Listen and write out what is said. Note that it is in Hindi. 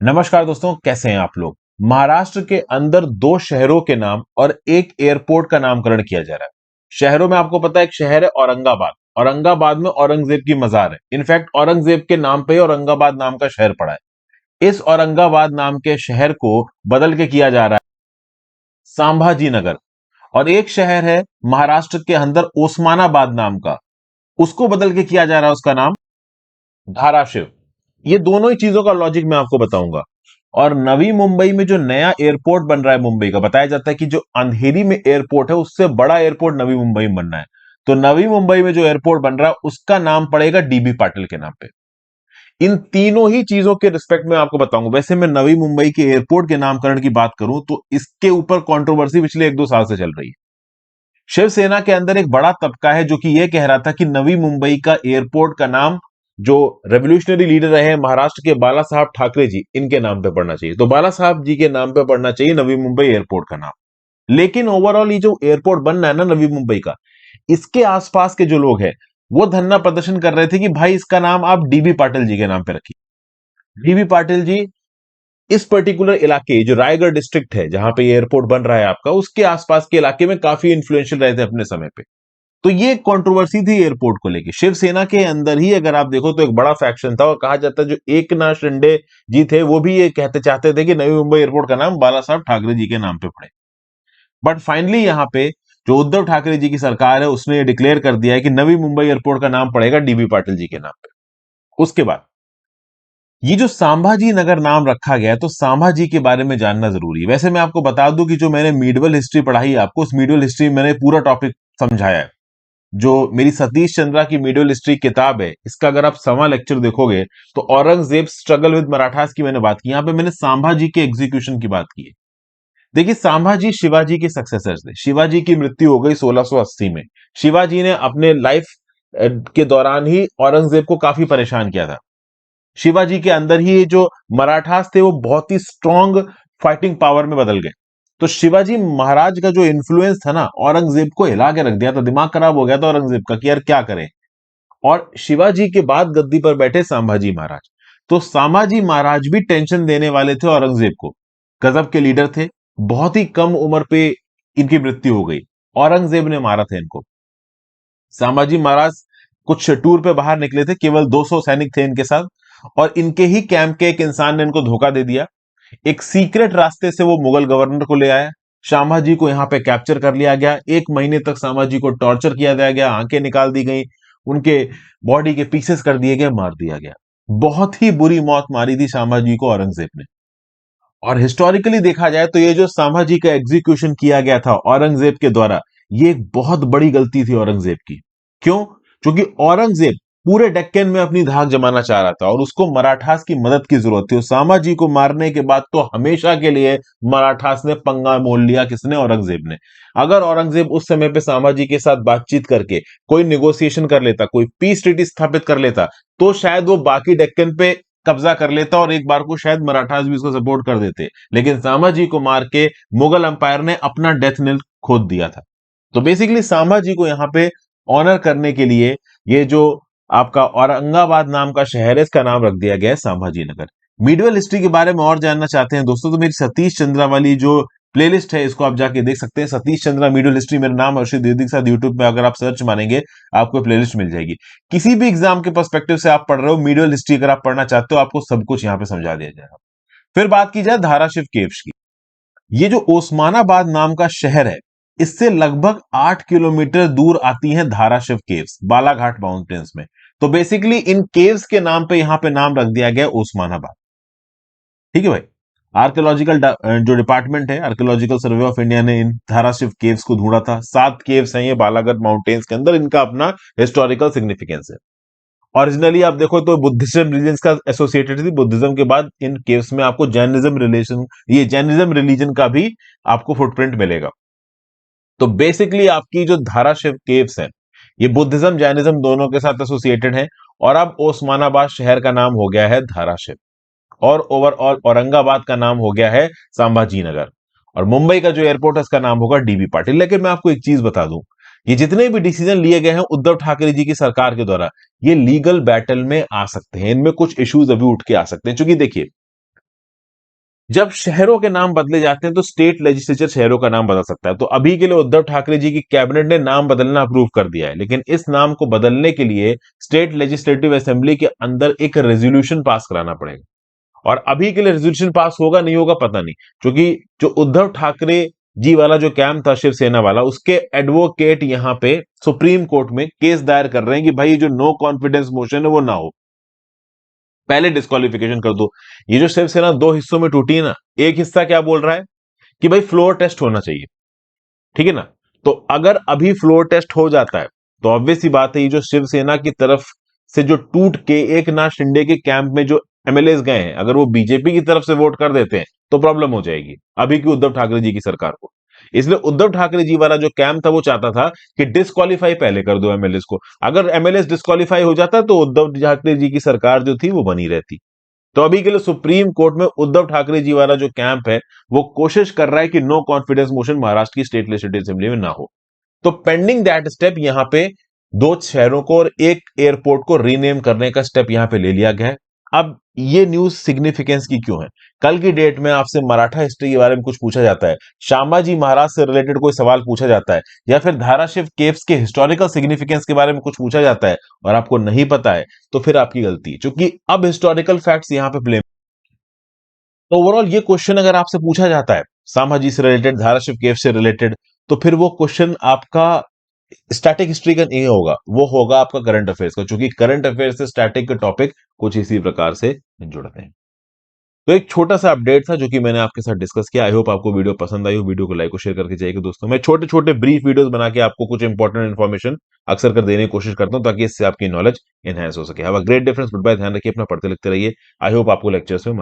नमस्कार दोस्तों, कैसे हैं आप लोग। महाराष्ट्र के अंदर दो शहरों के नाम और एक एयरपोर्ट का नामकरण किया जा रहा है। शहरों में आपको पता है, एक शहर है औरंगाबाद। औरंगाबाद में औरंगजेब की मजार है। इनफैक्ट औरंगजेब के नाम पे ही औरंगाबाद नाम का शहर पड़ा है। इस औरंगाबाद नाम के शहर को बदल के किया जा रहा है संभाजी नगर। और एक शहर है महाराष्ट्र के अंदर ओस्मानाबाद नाम का, उसको बदल के किया जा रहा है उसका नाम धाराशिव। ये दोनों ही चीजों का लॉजिक मैं आपको बताऊंगा। और नवी मुंबई में जो नया एयरपोर्ट बन रहा है मुंबई का, बताया जाता है कि जो अंधेरी में एयरपोर्ट है उससे बड़ा एयरपोर्ट नवी मुंबई में बनना है। तो नवी मुंबई में जो एयरपोर्ट बन रहा है उसका नाम पड़ेगा डीबी पाटिल के नाम पे। इन तीनों ही चीजों के रिस्पेक्ट में आपको बताऊंगा। वैसे मैं नवी मुंबई के एयरपोर्ट के नामकरण की बात करूं तो इसके ऊपर कंट्रोवर्सी पिछले 1-2 साल से चल रही है। शिवसेना के अंदर एक बड़ा तबका है जो कि यह कह रहा था कि नवी मुंबई का एयरपोर्ट का नाम जो रेवोल्यूशनरी लीडर रहे हैं महाराष्ट्र के बाला साहब ठाकरे जी, इनके नाम पे पड़ना चाहिए। तो बाला साहब जी के नाम पे पड़ना चाहिए नवी मुंबई एयरपोर्ट का नाम। लेकिन ओवरऑल ये जो एयरपोर्ट बनना है ना नवी मुंबई का, इसके आसपास के जो लोग हैं वो धरना प्रदर्शन कर रहे थे कि भाई इसका नाम आप डीबी पाटिल जी के नाम पे रखिए। डीबी पाटिल जी इस पर्टिकुलर इलाके, जो रायगढ़ डिस्ट्रिक्ट है जहां पे एयरपोर्ट बन रहा है आपका, उसके आसपास के इलाके में काफी इन्फ्लुएंशियल रहे थे अपने समय पे। तो ये कंट्रोवर्सी थी एयरपोर्ट को लेके। शिवसेना के अंदर ही अगर आप देखो तो एक बड़ा फैक्शन था, और कहा जाता है जो एकनाथ शिंदे जी थे वो भी ये कहते चाहते थे कि नवी मुंबई एयरपोर्ट का नाम बाला साहब ठाकरे जी के नाम पे पड़े। बट फाइनली यहाँ पे जो उद्धव ठाकरे जी की सरकार है उसने ये डिक्लेयर कर दिया है कि नवी मुंबई एयरपोर्ट का नाम पड़ेगा डीबी पाटिल जी के नाम पे। उसके बाद ये जो संभाजी नगर नाम रखा गया है, तो संभाजी के बारे में जानना जरूरी है। वैसे मैं आपको बता दूं कि जो मैंने मीडिवल हिस्ट्री पढ़ाई है आपको, उस मीडिवल हिस्ट्री में मैंने पूरा टॉपिक समझाया है। जो मेरी सतीश चंद्रा की मिडिल हिस्ट्री किताब है, इसका अगर आप सवा लेक्चर देखोगे तो औरंगजेब स्ट्रगल विद मराठास की मैंने बात की। यहां पे मैंने संभाजी के एग्जीक्यूशन की बात की है। देखिए, संभाजी शिवाजी के सक्सेसर्स थे। शिवाजी की मृत्यु हो गई 1680 में। शिवाजी ने अपने लाइफ के दौरान ही औरंगजेब को काफी परेशान किया था। शिवाजी के अंदर ही ये जो मराठास थे वो बहुत ही स्ट्रांग फाइटिंग पावर में बदल गए। तो शिवाजी महाराज का जो इन्फ्लुएंस था ना, औरंगजेब को हिला के रख दिया था। दिमाग खराब हो गया था औरंगजेब का कि यार क्या करें। और शिवाजी के बाद गद्दी पर बैठे संभाजी महाराज। तो संभाजी महाराज भी टेंशन देने वाले थे औरंगजेब को। गजब के लीडर थे। बहुत ही कम उम्र पे इनकी मृत्यु हो गई। औरंगजेब ने मारा था इनको। संभाजी महाराज कुछ टूर पे बाहर निकले थे, केवल 200 सैनिक थे इनके साथ, और इनके ही कैंप के एक इंसान ने इनको धोखा दे दिया। एक सीक्रेट रास्ते से वो मुगल गवर्नर को ले आया। संभाजी को यहाँ पे कैप्चर कर लिया गया। 1 महीने तक संभाजी को टॉर्चर किया गया, आंखें निकाल दी गई, उनके बॉडी के पीसेस कर दिए गए, मार दिया गया। बहुत ही बुरी मौत मारी थी संभाजी को औरंगजेब ने। और हिस्टोरिकली देखा जाए तो ये जो संभाजी का एग्जीक्यूशन किया गया था औरंगजेब के द्वारा, ये एक बहुत बड़ी गलती थी औरंगजेब की। क्यों? क्योंकि औरंगजेब पूरे डेक्कन में अपनी धाक जमाना चाह रहा था और उसको मराठास की मदद की जरूरत थी। और संभाजी को मारने के बाद तो हमेशा के लिए मराठास ने पंगा मोल लिया। किसने? औरंगजेब ने। अगर औरंगजेब उस समय पे संभाजी के साथ बातचीत करके कोई निगोशिएशन कर लेता, कोई पीस ट्रीटी स्थापित कर लेता, तो शायद वो बाकी डेक्कन पे कब्जा कर लेता और एक बार को शायद मराठास भी उसको सपोर्ट कर देते। लेकिन संभाजी को मार के मुगल अंपायर ने अपना डेथ नील खोद दिया था। तो बेसिकली संभाजी को यहाँ पे ऑनर करने के लिए ये जो आपका औरंगाबाद नाम का शहर है, इसका नाम रख दिया गया है संभाजी नगर। मीडियल हिस्ट्री के बारे में और जानना चाहते हैं दोस्तों, तो मेरी सतीश चंद्रा वाली जो प्लेलिस्ट है इसको आप जाके देख सकते हैं। सतीश चंद्रा मीडियल हिस्ट्री, मेरा नाम हर्षित द्विवेदी के साथ यूट्यूब पे अगर आप सर्च मारेंगे आपको प्लेलिस्ट मिल जाएगी। किसी भी एग्जाम के पर्सपेक्टिव से आप पढ़ रहे हो, मीडियल हिस्ट्री अगर आप पढ़ना चाहते हो, आपको सब कुछ यहाँ पे समझा दिया जाएगा। फिर बात की जाए धाराशिव केव्स की। ये जो ओस्मानाबाद नाम का शहर है, इससे लगभग 8 किलोमीटर दूर आती हैं धाराशिव केव्स, बालाघाट माउंटेन्स में। तो बेसिकली इन केव्स के नाम पे यहां पे नाम रख दिया गया ओस्मानाबाद। ठीक है भाई। आर्कियोलॉजिकल जो डिपार्टमेंट है, आर्कियोलॉजिकल सर्वे ऑफ इंडिया ने इन धाराशिव केव्स को ढूंढा था। 7 केव्स हैं ये बालाघाट माउंटेन्स के अंदर। इनका अपना हिस्टोरिकल सिग्निफिकेंस है। ओरिजिनली आप देखो तो बुद्धिज्म रिलीजन का एसोसिएटेड थी। बुद्धिज्म के बाद इन केव्स में आपको जैनिज्म रिलीजन का भी आपको फुटप्रिंट मिलेगा। तो बेसिकली आपकी जो धाराशिव केव्स है, ये बुद्धिज्म जैनिज्म दोनों के साथ एसोसिएटेड है। और अब ओस्मानाबाद शहर का नाम हो गया है धाराशिव, और ओवरऑल औरंगाबाद का नाम हो गया है संभाजी नगर, और मुंबई का जो एयरपोर्ट है इसका नाम होगा डीबी पाटिल। लेकिन मैं आपको एक चीज बता दूं, ये जितने भी डिसीजन लिए गए हैं उद्धव ठाकरे जी की सरकार के द्वारा, ये लीगल बैटल में आ सकते हैं। इनमें कुछ इश्यूज अभी उठ के आ सकते हैं। क्योंकि देखिए, जब शहरों के नाम बदले जाते हैं तो स्टेट लेजिस्लेचर शहरों का नाम बदल सकता है। तो अभी के लिए उद्धव ठाकरे जी की कैबिनेट ने नाम बदलना अप्रूव कर दिया है, लेकिन इस नाम को बदलने के लिए स्टेट लेजिस्लेटिव असेंबली के अंदर एक रेजोल्यूशन पास कराना पड़ेगा। और अभी के लिए रेजोल्यूशन पास होगा नहीं होगा पता नहीं, क्योंकि जो उद्धव ठाकरे जी वाला जो कैंप था शिवसेना वाला, उसके एडवोकेट यहां पे सुप्रीम कोर्ट में केस दायर कर रहे हैं कि भाई जो नो कॉन्फिडेंस मोशन है वो ना हो, पहले डिस्क्वालिफिकेशन कर दो। ये जो शिवसेना दो हिस्सों में टूटी है ना, एक हिस्सा क्या बोल रहा है कि भाई फ्लोर टेस्ट होना चाहिए, ठीक है ना। तो अगर अभी फ्लोर टेस्ट हो जाता है तो ऑब्वियस सी बात है, ये जो शिवसेना की तरफ से जो टूट के एक नाथ शिंदे के कैंप में जो एमएलए गए हैं, अगर वो बीजेपी की तरफ से वोट कर देते हैं तो प्रॉब्लम हो जाएगी अभी की उद्धव ठाकरे जी की सरकार को। इसलिए उद्धव ठाकरे जी वाला जो कैंप था वो चाहता था कि डिस्क्वालीफाई पहले कर दो एमएलए को। अगर एमएलए डिस्क्वालीफाई हो जाता तो उद्धव ठाकरे जी की सरकार जो थी वो बनी रहती। तो अभी के लिए सुप्रीम कोर्ट में उद्धव ठाकरे जी वाला जो कैंप है वो कोशिश कर रहा है कि नो कॉन्फिडेंस मोशन महाराष्ट्र की स्टेट लेजिस्लेटिव असेंबली में ना हो। तो पेंडिंग दैट स्टेप यहां पे दो शहरों को और एक एयरपोर्ट को रीनेम करने का स्टेप यहां पे ले लिया गया है। अब ये न्यूज सिग्निफिकेंस की क्यों है? कल की डेट में आपसे मराठा हिस्ट्री के बारे में कुछ पूछा जाता है, शामाजी महाराज से रिलेटेड कोई सवाल पूछा जाता है, या फिर धाराशिव केव्स के हिस्टोरिकल सिग्निफिकेंस के बारे में कुछ पूछा जाता है और आपको नहीं पता है, तो फिर आपकी गलती है, क्योंकि अब हिस्टोरिकल फैक्ट्स यहां पे प्ले। तो ओवरऑल ये क्वेश्चन अगर आपसे पूछा जाता है सामाजी से रिलेटेड, धाराशिव केव से रिलेटेड, तो फिर वो क्वेश्चन आपका स्टैटिक हिस्ट्री का नहीं होगा, वो होगा आपका करंट अफेयर्स का, क्योंकि करंट अफेयर्स से स्टैटिक के टॉपिक कुछ इसी प्रकार से जुड़ते हैं। तो एक छोटा सा अपडेट था जो कि मैंने आपके साथ डिस्कस किया। आई होप आपको वीडियो पसंद आई हो। वीडियो को लाइक और शेयर करके जाइएगा दोस्तों। मैं छोटे छोटे ब्रीफ वीडियोस बना के आपको कुछ इंपॉर्टेंट इन्फॉर्मेशन अक्सर कर देने की कोशिश करता हूं, ताकि इससे आपकी नॉलेज एनहेंस हो सके। Have a great difference. Goodbye. ध्यान रखिए अपना, पढ़ते लिखते रहिए। आई होप आपको लेक्चर्स में